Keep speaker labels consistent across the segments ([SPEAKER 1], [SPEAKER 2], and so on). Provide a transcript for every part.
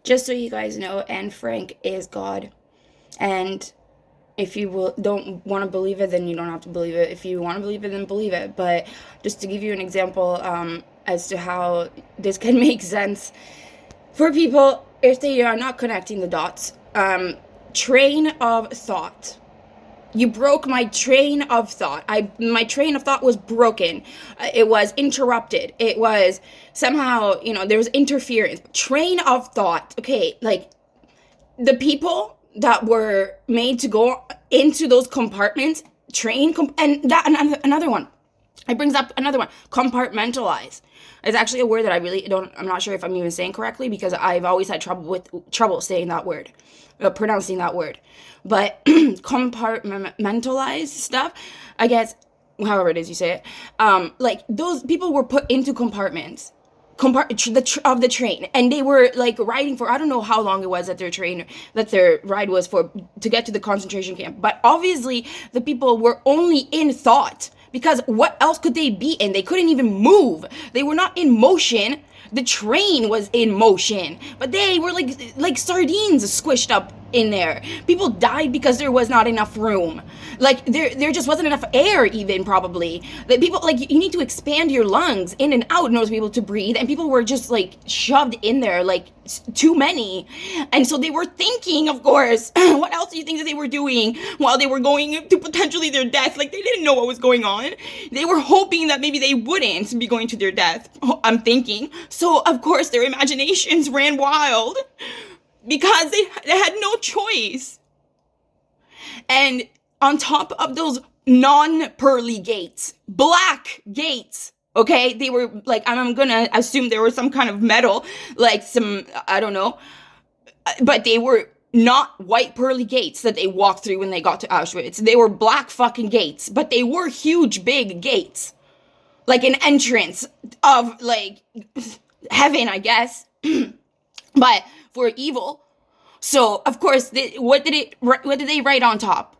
[SPEAKER 1] Just so you guys know, Anne Frank is God. And if you don't want to believe it, then you don't have to believe it. If you want to believe it, then believe it. But just to give you an example as to how this can make sense for people if they are not connecting the dots. Train of thought. You broke my train of thought. My train of thought was broken. It was interrupted. It was somehow, there was interference. Train of thought. Okay, like the people that were made to go into those compartments, another one. It brings up another one. Compartmentalize. It's actually a word that I'm not sure if I'm even saying correctly because I've always had trouble saying that word, pronouncing that word. But compartmentalize stuff, I guess, however it is you say it, like those people were put into compartments of the train, and they were like riding for, I don't know how long it was that their ride was for to get to the concentration camp. But obviously the people were only in thought, because what else could they be in? They couldn't even move. They were not in motion. The train was in motion, but they were like sardines squished up in there. People died because there was not enough room. Like there just wasn't enough air, even probably. That people, like, you need to expand your lungs in and out in order to be able to breathe, and people were just like shoved in there, like too many. And so they were thinking, of course, what else do you think that they were doing while they were going to potentially their death? Like, they didn't know what was going on. They were hoping that maybe they wouldn't be going to their death, I'm thinking. So of course their imaginations ran wild because they had no choice. And on top of those non-pearly gates, black gates, okay, they were like, I'm gonna assume there was some kind of metal, like some, I don't know, but they were not white pearly gates that they walked through when they got to Auschwitz. They were black fucking gates, but they were huge, big gates, like an entrance of like heaven, I guess, but for evil. So of course, what did they write on top?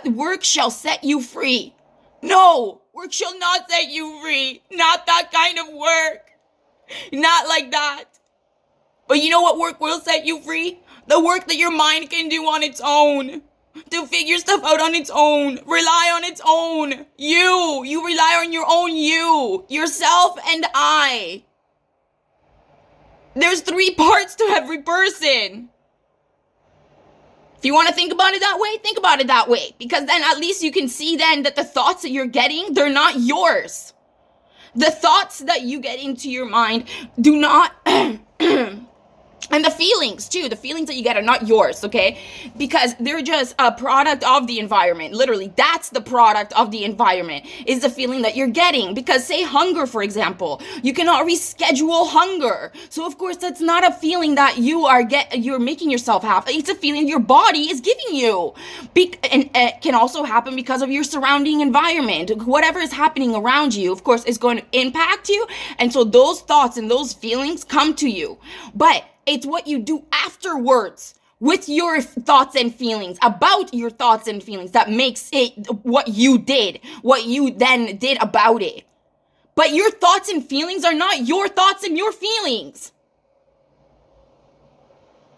[SPEAKER 1] Work shall set you free. No, work shall not set you free. Not that kind of work. Not like that. But you know what work will set you free? The work that your mind can do on its own. To figure stuff out on its own. Rely on its own. You rely on your own you. Yourself and I. There's 3 parts to every person. If you want to think about it that way, think about it that way. Because then at least you can see then that the thoughts that you're getting, they're not yours. The thoughts that you get into your mind do not... And the feelings, too. The feelings that you get are not yours, okay? Because they're just a product of the environment. Literally, that's the product of the environment, is the feeling that you're getting. Because, say, hunger, for example. You cannot reschedule hunger. So, of course, that's not a feeling that you're making yourself have. It's a feeling your body is giving you. And it can also happen because of your surrounding environment. Whatever is happening around you, of course, is going to impact you. And so those thoughts and those feelings come to you. But it's what you do afterwards with your thoughts and feelings, about your thoughts and feelings, that makes it what you then did about it. But your thoughts and feelings are not your thoughts and your feelings.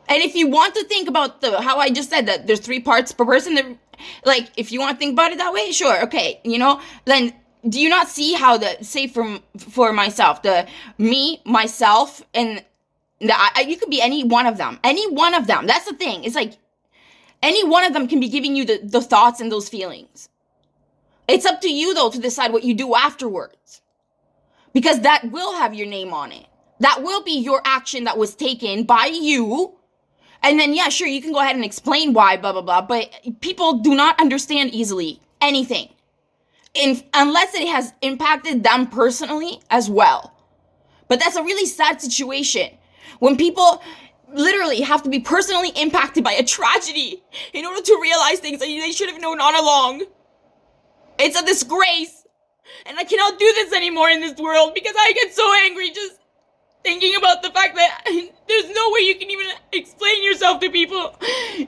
[SPEAKER 1] And if you want to think about how I just said that there's 3 parts per person, like, if you want to think about it that way, sure, okay, then do you not see how say for myself, myself, and you could be any one of them. Any one of them. That's the thing. It's like any one of them can be giving you the thoughts and those feelings. It's up to you, though, to decide what you do afterwards. Because that will have your name on it. That will be your action that was taken by you. And then, yeah, sure, you can go ahead and explain why, blah, blah, blah. But people do not understand easily anything. Unless it has impacted them personally as well. But that's a really sad situation. When people literally have to be personally impacted by a tragedy in order to realize things that they should have known all along. It's a disgrace. And I cannot do this anymore in this world because I get so angry just thinking about the fact that there's no way you can even explain yourself to people.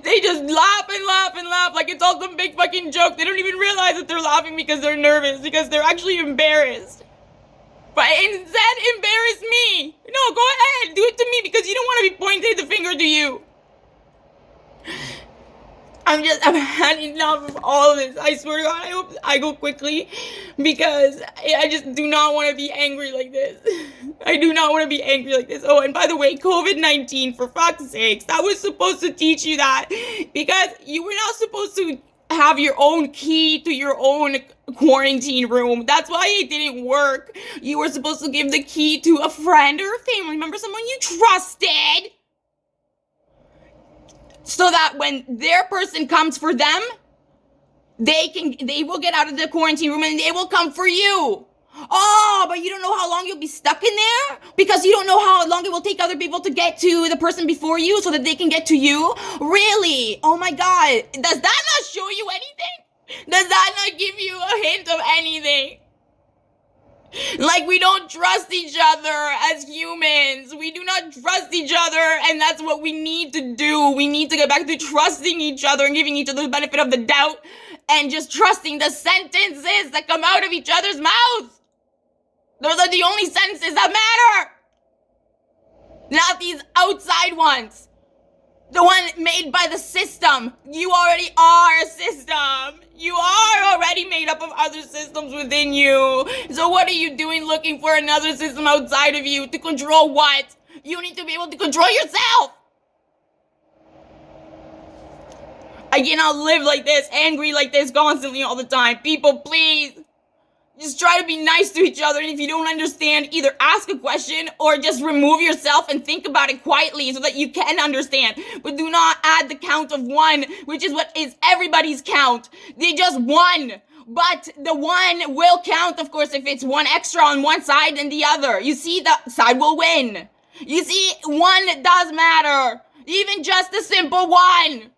[SPEAKER 1] They just laugh and laugh and laugh like it's all some big fucking joke. They don't even realize that they're laughing because they're nervous, because they're actually embarrassed. But instead, embarrass me. No, go ahead, do it to me, because you don't want to be pointed swear to you. I've had enough of all of this. I swear to God, I hope I go quickly because I just do not want to be angry like this. I do not want to be angry like this. Oh, and by the way, COVID-19, for fuck's sakes, that was supposed to teach you that because you were not supposed to have your own key to your own quarantine room. That's why it didn't work. You were supposed to give the key to a friend or a family member, someone you trusted, so that when their person comes for them, they will get out of the quarantine room and they will come for you. Oh, but you don't know how long you'll be stuck in there because you don't know how long it will take other people to get to the person before you so that they can get to you? Really? Oh my God. Does that not show you anything? Does that not give you a hint of anything? Like, we don't trust each other as humans. We do not trust each other, and that's what we need to do. We need to get back to trusting each other and giving each other the benefit of the doubt and just trusting the sentences that come out of each other's mouths. Those are the only sentences that matter. Not these outside ones. The one made by the system. You already are a system. You are already made up of other systems within you. So what are you doing looking for another system outside of you to control what? You need to be able to control yourself. I cannot live like this, angry like this constantly all the time. People, please. Just try to be nice to each other, and if you don't understand, either ask a question or just remove yourself and think about it quietly so that you can understand. But do not add the count of one, which is what is everybody's count. They just won. But the one will count, of course, if it's one extra on one side than the other. You see, the side will win. You see, one does matter. Even just a simple one.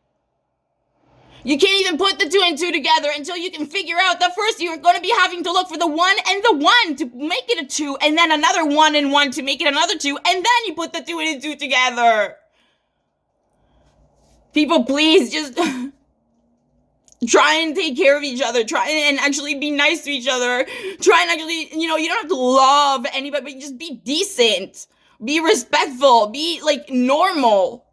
[SPEAKER 1] You can't even put the two and two together until you can figure out that first you're going to be having to look for the one and the one to make it a two, and then another one and one to make it another two, and then you put the two and two together. People, please just try and take care of each other. Try and actually be nice to each other. Try and actually, you don't have to love anybody, but just be decent. Be respectful. Be, normal.